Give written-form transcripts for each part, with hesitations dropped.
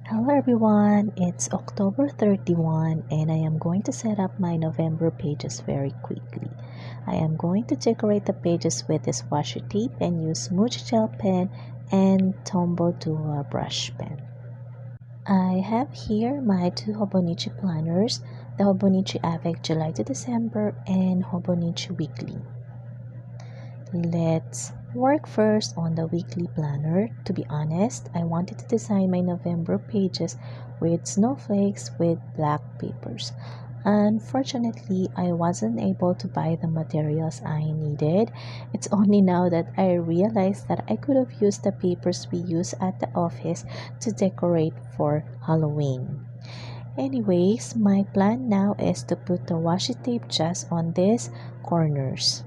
Hello everyone, it's October 31 and I am going to set up my November pages very quickly. I am going to decorate the pages with this washi tape and use Muji gel pen and Tombow to brush pen. I have here my two Hobonichi planners, the Hobonichi Avec July to December and Hobonichi Weekly. Let's work first on the weekly planner. To be honest, I wanted to design my November pages with snowflakes with black papers. Unfortunately, I wasn't able to buy the materials I needed. It's only now that I realized that I could have used the papers we use at the office to decorate for Halloween. Anyways, my plan now is to put the washi tape just on these corners.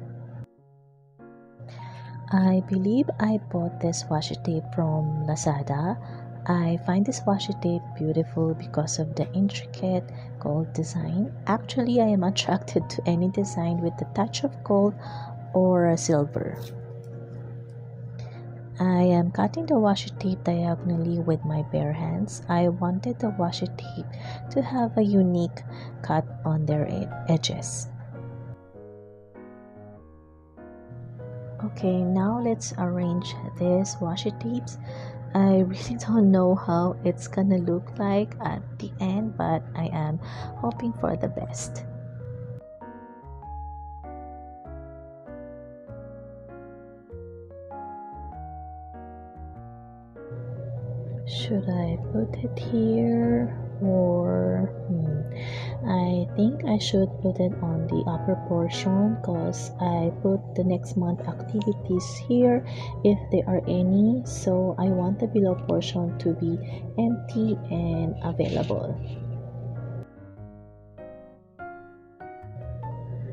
I believe I bought this washi tape from Lazada. I find this washi tape beautiful because of the intricate gold design. Actually, I am attracted to any design with a touch of gold or silver. I am cutting the washi tape diagonally with my bare hands. I wanted the washi tape to have a unique cut on their edges. Okay, now let's arrange these washi tapes. I really don't know how it's gonna look like at the end, but I am hoping for the best. Should I put it here or I think I should put it on the upper portion because I put the next month activities here if there are any, so I want the below portion to be empty and available.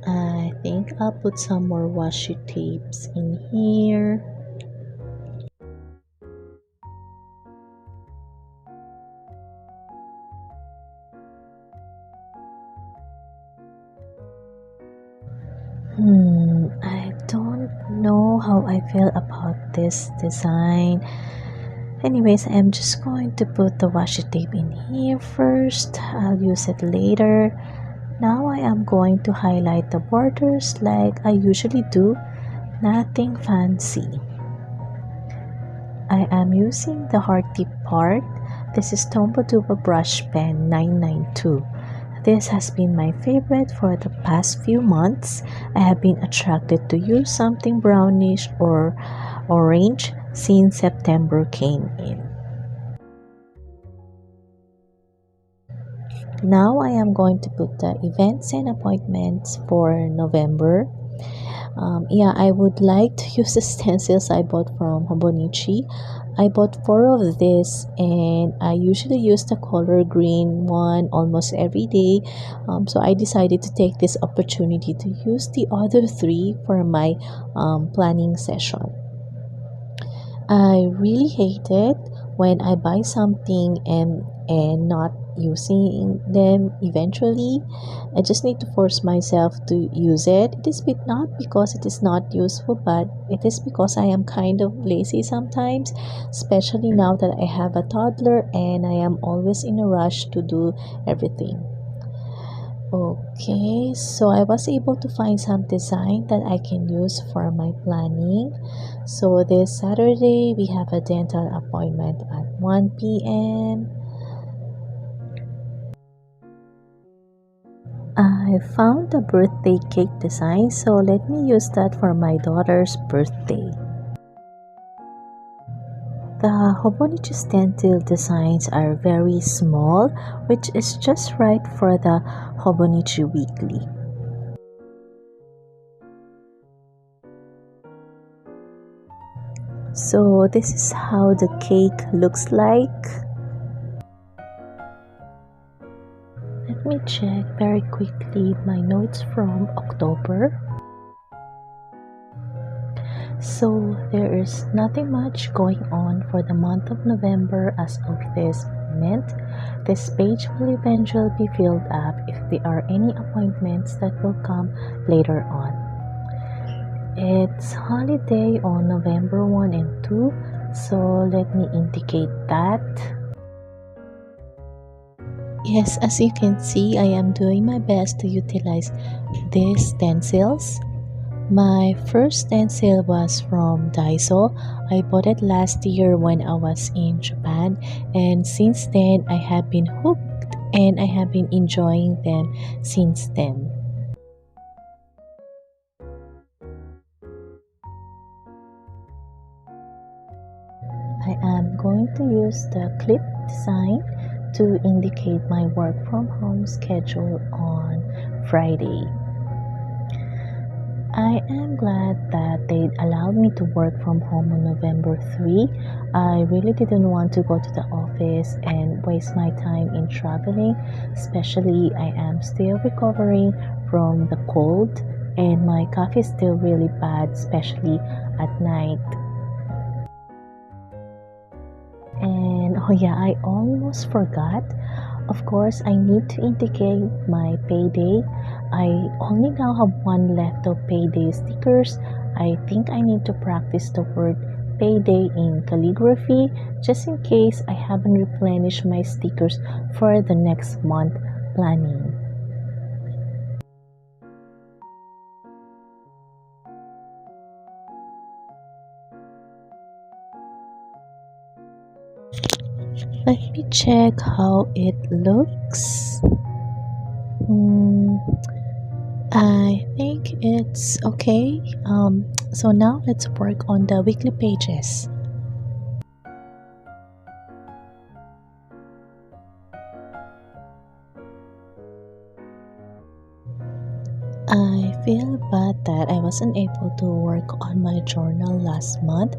I think I'll put some more washi tapes in here. I don't know how I feel about this design. Anyways, I'm just going to put the washi tape in here first. I'll use it later. Now I am going to highlight the borders like I usually do. Nothing fancy. I am using the heart tip part. This is Tombow Brushpen 992. This has been my favorite for the past few months. I have been attracted to use something brownish or orange since September came in. Now I am going to put the events and appointments for November. I would like to use the stencils I bought from Hobonichi. I bought 4 of this and I usually use the color green one almost every day. So I decided to take this opportunity to use the other 3 for my planning session. I really hate it when I buy something and not using them eventually. I just need to force myself to use it. It is not because it is not useful, but it is because I am kind of lazy sometimes, especially now that I have a toddler and I am always in a rush to do everything. Okay, so I was able to find some design that I can use for my planning. So this Saturday we have a dental appointment at 1 p.m. I found a birthday cake design, so let me use that for my daughter's birthday. The Hobonichi Stencil designs are very small, which is just right for the Hobonichi Weekly. So this is how the cake looks like. Let me check very quickly my notes from October. So there is nothing much going on for the month of November as of this moment. This page will eventually be filled up if there are any appointments that will come later on. It's holiday on November 1 and 2, so let me indicate that. Yes, as you can see, I am doing my best to utilize these stencils. My first stencil was from Daiso. I bought it last year when I was in Japan, and since then I have been hooked and I have been enjoying them since then. I am going to use the clip design to indicate my work from home schedule on Friday. I am glad that they allowed me to work from home on November 3. I really didn't want to go to the office and waste my time in traveling, especially I am still recovering from the cold and my cough is still really bad, especially at night. And oh yeah, I almost forgot. Of course, I need to indicate my payday. I only now have one left of payday stickers. I think I need to practice the word payday in calligraphy just in case I haven't replenished my stickers for the next month planning. Let me check how it looks. I think it's okay. So now let's work on the weekly pages. I feel bad that I wasn't able to work on my journal last month.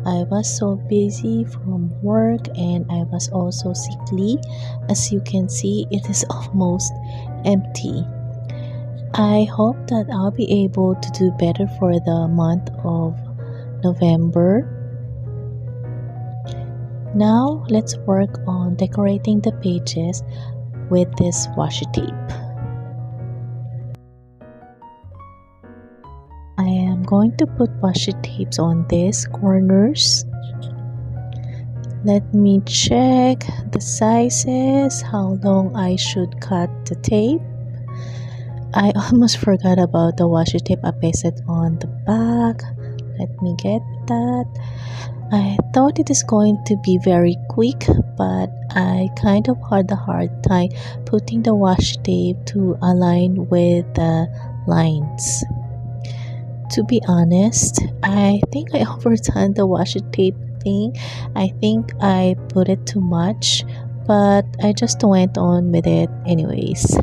I was so busy from work and I was also sickly. As you can see, it is almost empty. I hope that I'll be able to do better for the month of November. Now let's work on decorating the pages with this washi tape. I am going to put washi tapes on these corners. Let me check the sizes, how long I should cut the tape. I almost forgot about the washi tape I pasted on the back. Let me get that. I thought it is going to be very quick, but I kind of had a hard time putting the washi tape to align with the lines. To be honest, I think I overdone the washi tape thing. I think I put it too much, but I just went on with it anyways.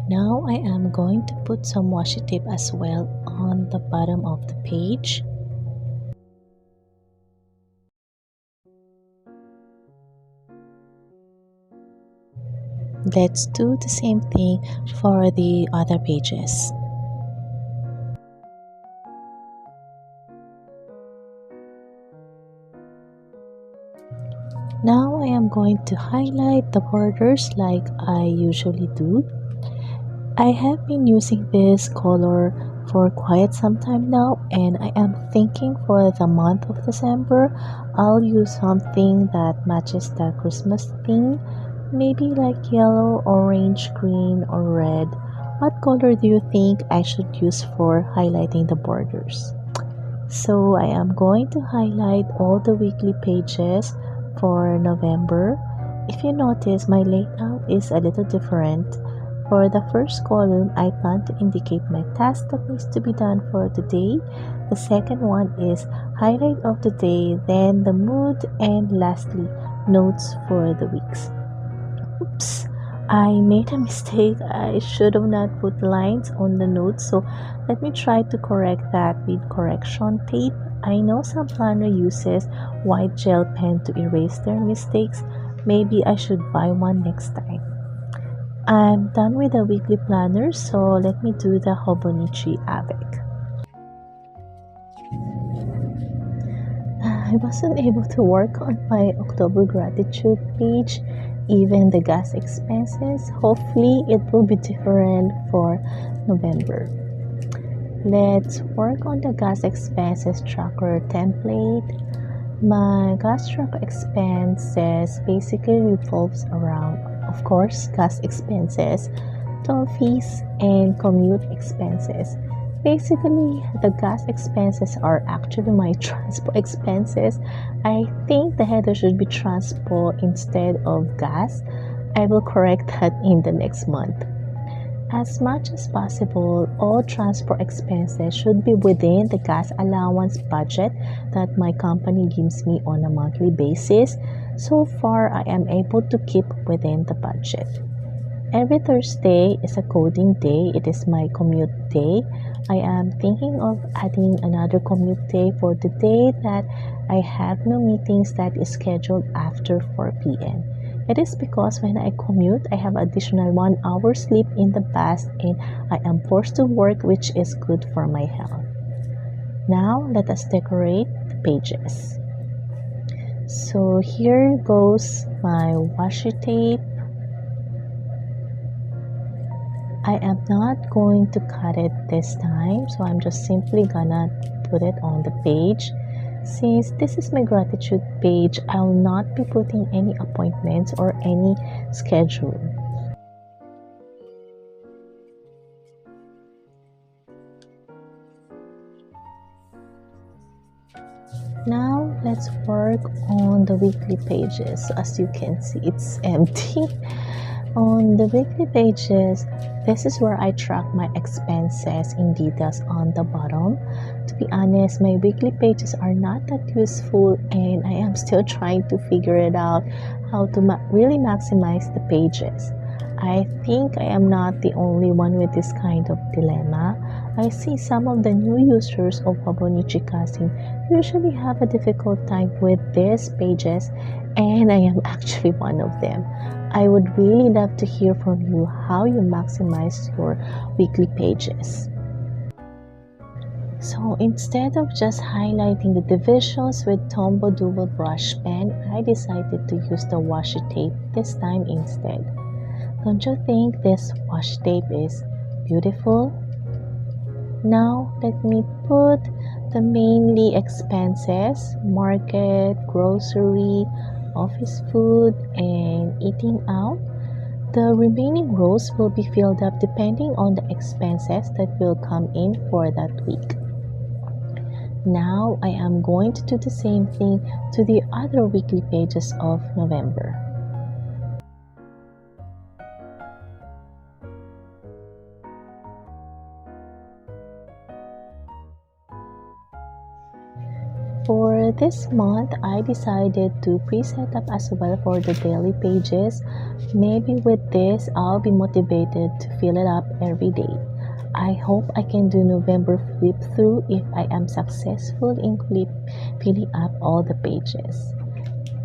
Now I am going to put some washi tape as well on the bottom of the page. Let's do the same thing for the other pages. Now I am going to highlight the borders like I usually do. I have been using this color for quite some time now, and I am thinking for the month of December I'll use something that matches the Christmas theme, maybe like yellow, orange, green, or red. What color do you think I should use for highlighting the borders? So I am going to highlight all the weekly pages for November. If you notice, my layout is a little different. For the first column, I plan to indicate my task that needs to be done for the day. The second one is highlight of the day, then the mood, and lastly, notes for the weeks. Oops, I made a mistake. I should have not put lines on the notes, so let me try to correct that with correction tape. I know some planner uses white gel pen to erase their mistakes. Maybe I should buy one next time. I'm done with the weekly planner, so let me do the Hobonichi Avec. I wasn't able to work on my October gratitude page, even the gas expenses. Hopefully, it will be different for November. Let's work on the gas expenses tracker template. My gas tracker expenses basically revolves around, of course, gas expenses, toll fees, and commute expenses. Basically, the gas expenses are actually my transport expenses. I think the header should be transport instead of gas. I will correct that in the next month. As much as possible, all transport expenses should be within the gas allowance budget that my company gives me on a monthly basis. So far, I am able to keep within the budget. Every Thursday is a coding day. It is my commute day. I am thinking of adding another commute day for the day that I have no meetings that is scheduled after 4 p.m. It is because when I commute, I have additional 1 hour sleep in the bus and I am forced to work, which is good for my health. Now, let us decorate the pages. So here goes my washi tape. I am not going to cut it this time, so I'm just simply gonna put it on the page. Since this is my gratitude page, I'll not be putting any appointments or any schedule. Now let's work on the weekly pages. As you can see, it's empty. On the weekly pages, this is where I track my expenses in details on the bottom. To be honest, my weekly pages are not that useful and I am still trying to figure it out how to really maximize the pages. I think I am not the only one with this kind of dilemma. I see some of the new users of Hobonichi casting usually have a difficult time with these pages, and I am actually one of them. I would really love to hear from you how you maximize your weekly pages. So instead of just highlighting the divisions with Tombow Dual Brush Pen, I decided to use the Washi Tape this time instead. Don't you think this washi tape is beautiful? Now let me put the mainly expenses, market, grocery, office food, and eating out. The remaining rows will be filled up depending on the expenses that will come in for that week. Now I am going to do the same thing to the other weekly pages of November. For this month, I decided to pre-set up as well for the daily pages. Maybe with this, I'll be motivated to fill it up every day. I hope I can do November flip through if I am successful in filling up all the pages.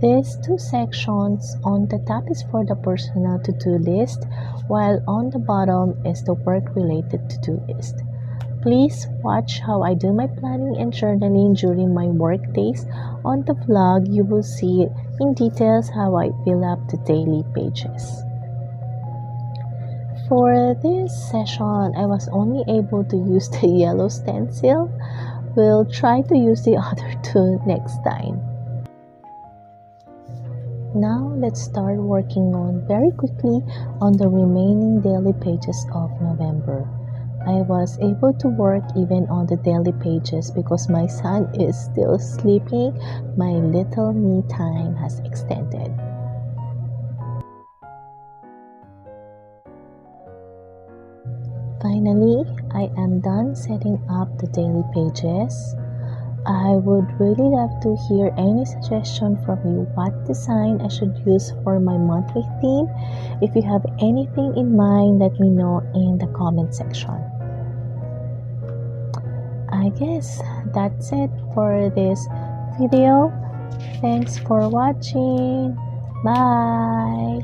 These two sections on the top is for the personal to-do list, while on the bottom is the work-related to-do list. Please watch how I do my planning and journaling during my work days. On the vlog, you will see in details how I fill up the daily pages. For this session, I was only able to use the yellow stencil. We'll try to use the other two next time. Now let's start working on very quickly on the remaining daily pages of November. I was able to work even on the daily pages because my son is still sleeping. My little me time has extended. Finally, I am done setting up the daily pages. I would really love to hear any suggestion from you what design I should use for my monthly theme. If you have anything in mind, let me know in the comment section. I guess that's it for this video. Thanks for watching. Bye.